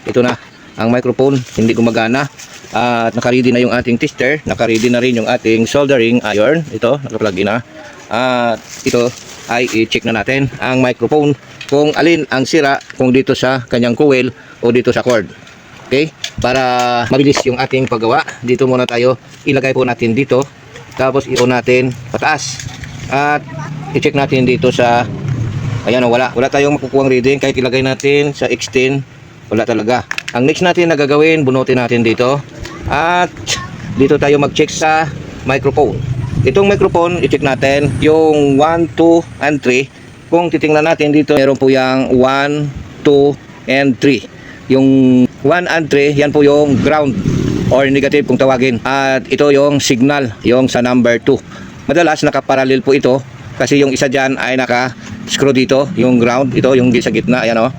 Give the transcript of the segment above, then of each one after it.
ito na ang microphone, hindi gumagana. At naka-ready na yung ating tester, naka-ready na rin yung ating soldering iron. Ito, naka-plug in na. At ito ay i-check na natin ang microphone kung alin ang sira, kung dito sa kanyang coil o dito sa cord. Okay? Para mabilis yung ating paggawa, dito muna tayo, ilagay po natin dito, tapos i-on natin pataas. At i-check natin dito sa, ayan, wala tayong makukuhang reading kahit ilagay natin sa X10, wala talaga. Ang next natin na gagawin, bunutin natin dito. At dito tayo mag-check sa microphone. Itong microphone, i-check natin yung 1, 2, and 3. Kung titingnan natin dito, meron po yung 1, 2, and 3. Yung 1 and 3, yan po yung ground or negative kung tawagin. At ito yung signal, yung sa number 2. Madalas nakaparallel po ito kasi yung isa dyan ay naka-screw dito, yung ground, ito yung sa gitna, ayan o.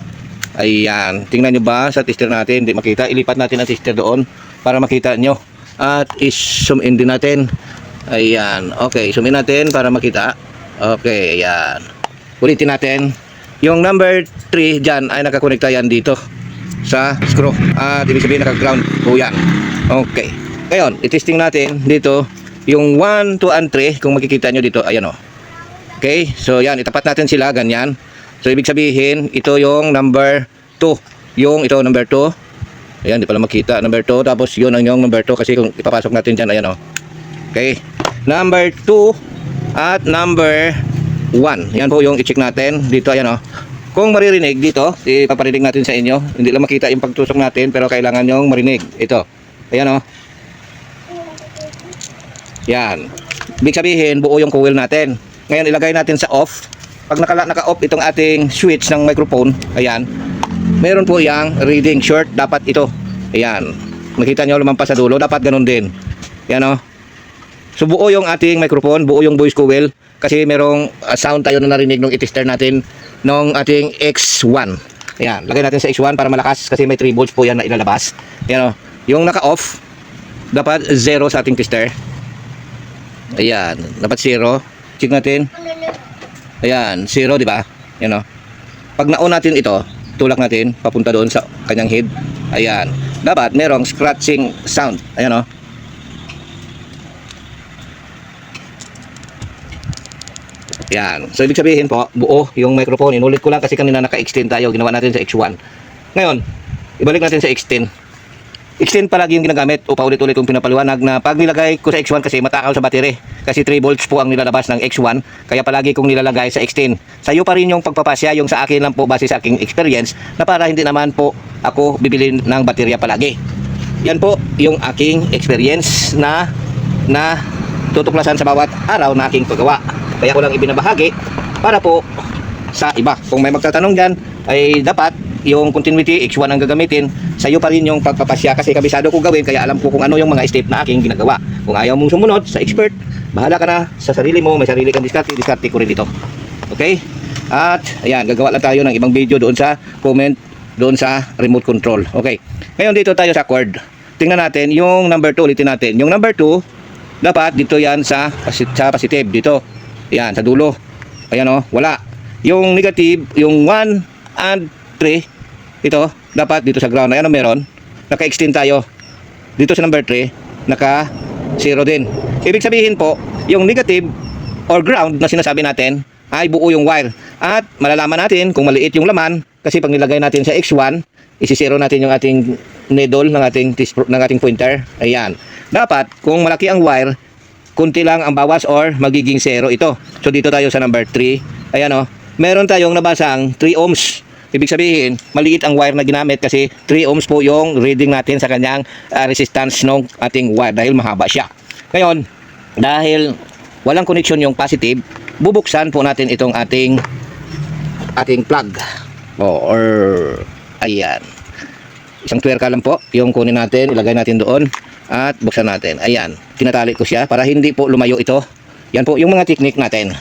Ayan, tingnan nyo ba sa tester natin, hindi makita. Ilipat natin ang tester doon para makita nyo. At is-zoom in din natin. Ayan, okay, zoom in natin para makita. Okay, ayan. Ulitin natin. Yung number 3 dyan ay nakakonekta yan dito sa screw. At ibig sabihin naka-ground po yan. Okay, ngayon, itesting natin dito yung 1, 2, and 3. Kung makikita nyo dito, ayan o. Okay, so yan, itapat natin sila, ganyan. So ibig sabihin, ito yung number 2. Yung ito number 2. Ayan, di pala makita. Number 2, tapos yun ang yung number 2 kasi kung ipapasok natin dyan, ayan o. Okay, number 2 at number 1. Yan po yung i-check natin. Dito, ayan o. Kung maririnig dito, ipaparinig natin sa inyo. Hindi lang makita yung pagtusok natin, pero kailangan yung marinig. Ito, ayan o. Yan. Ibig sabihin, buo yung coil natin. Ngayon, ilagay natin sa off. Pag naka-off itong ating switch ng microphone, ayan, meron po yung reading short, dapat ito. Ayan, makita nyo lumampas sa dulo, dapat ganun din. Ayan o. So buo yung ating microphone, buo yung voice coil, kasi merong sound tayo na narinig nung itester natin nung ating X1. Ayan, lagay natin sa X1 para malakas, kasi may 3 volts po yan na ilalabas. Ayan o, yung naka-off, dapat 0 sa ating tester. Ayan, dapat 0. Check natin. Ayan, 0, di ba? Yan o. Pag na-on natin ito, tulak natin papunta doon sa kanyang head. Ayan. Dapat merong scratching sound. Ayan o. Ayan. So ibig sabihin po, buo yung microphone. Inulit ko lang kasi kanina naka-extend tayo. Ginawa natin sa X1. Ngayon, ibalik natin sa X10. X10 palagi yung ginagamit o paulit-ulit kong pinapaliwanag na pag nilagay ko sa X1 kasi matakaw sa battery. Kasi 3 volts po ang nilalabas ng X1. Kaya palagi kong nilalagay sa X10. Sa iyo pa rin yung pagpapasya, yung sa akin lang po base sa aking experience na para hindi naman po ako bibili ng baterya palagi. Yan po yung aking experience na tutuklasan sa bawat araw na aking paggawa. Kaya ko lang ibinabahagi para po sa iba. Kung may magtatanong dyan, ay dapat yung continuity X1 ang gagamitin, sa iyo pa rin yung pagpapasya kasi kabisado ko gawin, kaya alam ko kung ano yung mga step na aking ginagawa. Kung ayaw mong sumunod sa expert, bahala ka na sa sarili mo, may sarili kang diskarte ko rin dito. Okay? At ayan, gagawa lang tayo ng ibang video doon sa comment, doon sa remote control. Okay. Ngayon dito tayo sa cord. Tingnan natin yung number 2, ulitin natin. Yung number 2, dapat dito yan sa positive, dito. Ayan, sa dulo. Ayan o, wala. Yung negative, yung 1 and 3, ito, dapat dito sa ground. Ayan o, meron. Naka-extend tayo. Dito sa number 3, naka-0 din. Ibig sabihin po, yung negative or ground na sinasabi natin ay buo yung wire. At malalaman natin kung maliit yung laman kasi pag nilagay natin sa X1, isi-0 natin yung ating needle ng ating pointer. Ayan. Dapat, kung malaki ang wire, kunti lang ang bawas or magiging 0 ito. So dito tayo sa number 3. Ayan o, meron tayong nabasang 3 ohms. Ibig sabihin, maliit ang wire na ginamit kasi 3 ohms po yung reading natin sa kanyang resistance ng ating wire dahil mahaba siya. Ngayon, dahil walang connection yung positive, bubuksan po natin itong ating plug. Or ayan. Isang tuwerka lang po yung kunin natin, ilagay natin doon at buksan natin. Ayan, tinatali ko siya para hindi po lumayo ito. Yan po yung mga technique natin.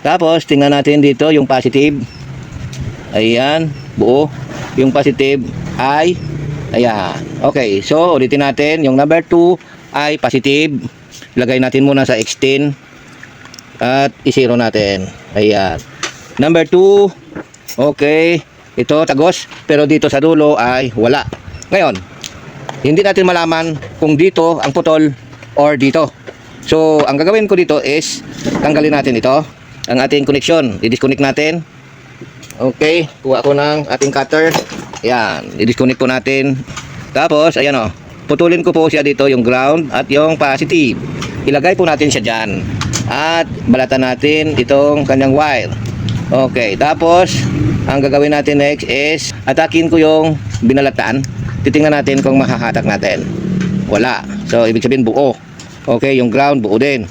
Tapos, tingnan natin dito yung positive. Ayan, buo. Yung positive ay, ayan. Okay, so ulitin natin. Yung number 2 ay positive. Lagay natin muna sa X10. At i-0 natin. Ayan. Number 2, okay. Ito, tagos. Pero dito sa dulo ay wala. Ngayon, hindi natin malaman kung dito ang putol or dito. So, ang gagawin ko dito is tanggalin natin ito, ang ating connection. I-disconnect natin. Okay, kuha ko ng ating cutter. Ayan, i-disconnect po natin. Tapos, ayan o, putulin ko po siya dito yung ground at yung positive. Ilagay po natin siya dyan. At balatan natin itong kanyang wire. Okay, tapos ang gagawin natin next is atakin ko yung binalatan. Titingnan natin kung mahahatak natin. Wala. So, ibig sabihin buo. Okay, yung ground buo din.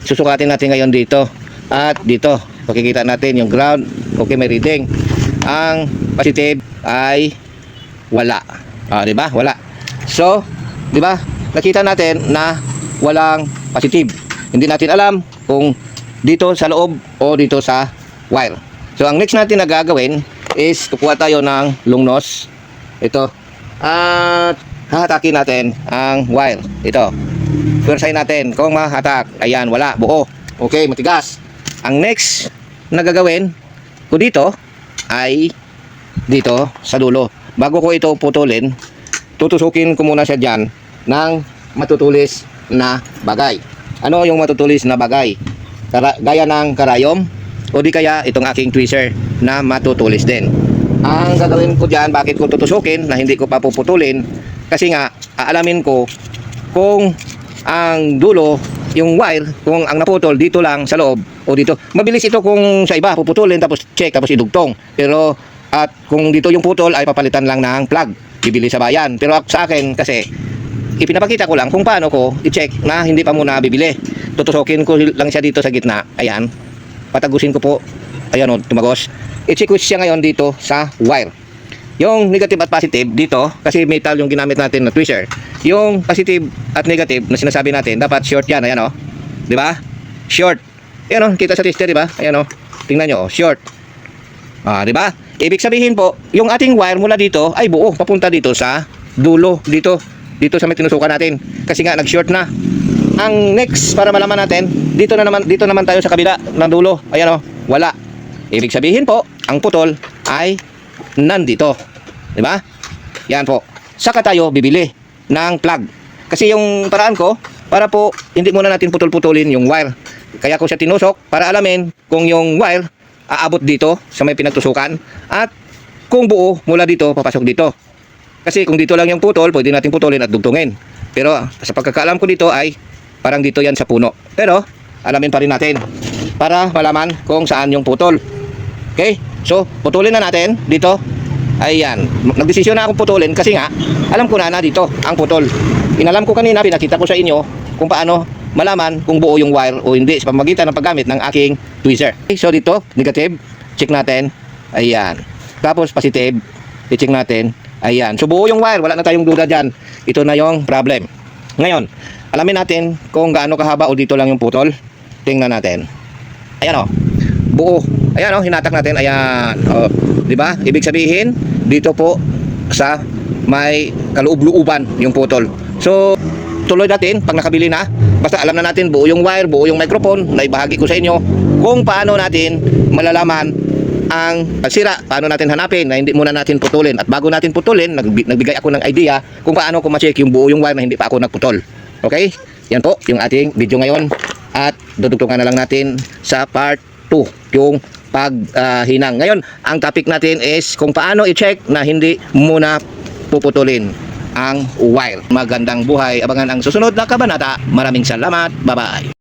Susukatin natin ngayon dito. At dito, makikita natin yung ground. Okay, may reading. Ang positive ay wala. Di ba? Wala. So, di ba? Nakita natin na walang positive. Hindi natin alam kung dito sa loob o dito sa wire. So, ang next natin na gagawin is kukuha tayo ng long nose. Ito. At hahatakin natin ang wire. Ito. Pwersahin natin kung mahatak. Ayan, wala. Buo. Okay, matigas. Ang next na gagawin ko dito ay dito sa dulo. Bago ko ito putulin, tutusukin ko muna siya dyan ng matutulis na bagay. Ano yung matutulis na bagay? Gaya ng karayom o di kaya itong aking tweezer na matutulis din. Ang gagawin ko dyan, bakit ko tutusukin na hindi ko pa puputulin? Kasi nga, aalamin ko kung ang dulo, yung wire, kung ang naputol dito lang sa loob o dito. Mabilis ito kung sa iba, puputulin tapos check, tapos idugtong. Pero at kung dito yung putol ay papalitan lang ng plug, bibili sa bayan. Pero sa akin kasi ipinapakita ko lang kung paano ko i-check na hindi pa muna bibili. Tutusokin ko lang siya dito sa gitna. Ayan. Patagusin ko po. Ayan o, tumagos. I-check ko siya ngayon dito sa wire. Yung negative at positive dito, kasi metal yung ginamit natin na tweezer. Yung positive at negative na sinasabi natin, dapat short yan. Ayan o. Di ba? Short. Ayan o, kita sa tester, di ba? Ayan o. Tingnan nyo o, short. Di ba? Ibig sabihin po, yung ating wire mula dito ay buo, papunta dito sa dulo, dito sa may tinusukan natin. Kasi nga nag-short na. Ang next para malaman natin, dito naman tayo sa kabila ng dulo. Ayan o, wala. Ibig sabihin po, ang putol ay nandito. 'Di ba? Yan po. Saka tayo bibili ng plug. Kasi yung paraan ko, para po hindi muna natin putol-putulin yung wire. Kaya ko siya tinusok para alamin kung yung wire aabot dito sa may pinagtusukan at kung buo mula dito papasok dito. Kasi kung dito lang yung putol, pwede natin putulin at dugtungin. Pero sa pagkakaalam ko dito ay parang dito yan sa puno. Pero alamin pa rin natin para malaman kung saan yung putol. Okay? So, putulin na natin dito. Ayan. Nagdesisyon na akong putulin kasi nga alam ko na dito ang putol. Inalam ko kanina, pinakita ko sa inyo kung paano malaman kung buo yung wire o hindi sa pamamagitan ng paggamit ng aking tweezer. Okay, so dito, negative, check natin. Ayan. Tapos positive, i-check natin. Ayan. So buo yung wire, wala na tayong duda dyan. Ito na yung problem. Ngayon, alamin natin kung gaano kahaba o dito lang yung putol. Tingnan natin. Ayan o. Buo. Ayan o, hinatak natin. Ayan. O, di ba? Ibig sabihin, dito po sa may kaloob-looban yung putol. So, tuloy natin pag nakabili na. Basta alam na natin buo yung wire, buo yung microphone. Naibahagi ko sa inyo kung paano natin malalaman ang pagsira, paano natin hanapin na hindi muna natin putulin. At bago natin putulin, nagbigay ako ng idea kung paano ko ma-check yung buo yung wire na hindi pa ako nagputol. Okay? Yan po yung ating video ngayon. At dudugtungan na lang natin sa part 2, yung paghinang. Ngayon, ang topic natin is kung paano i-check na hindi muna puputulin ang wire. Magandang buhay. Abangan ang susunod na kabanata. Maraming salamat. Bye-bye.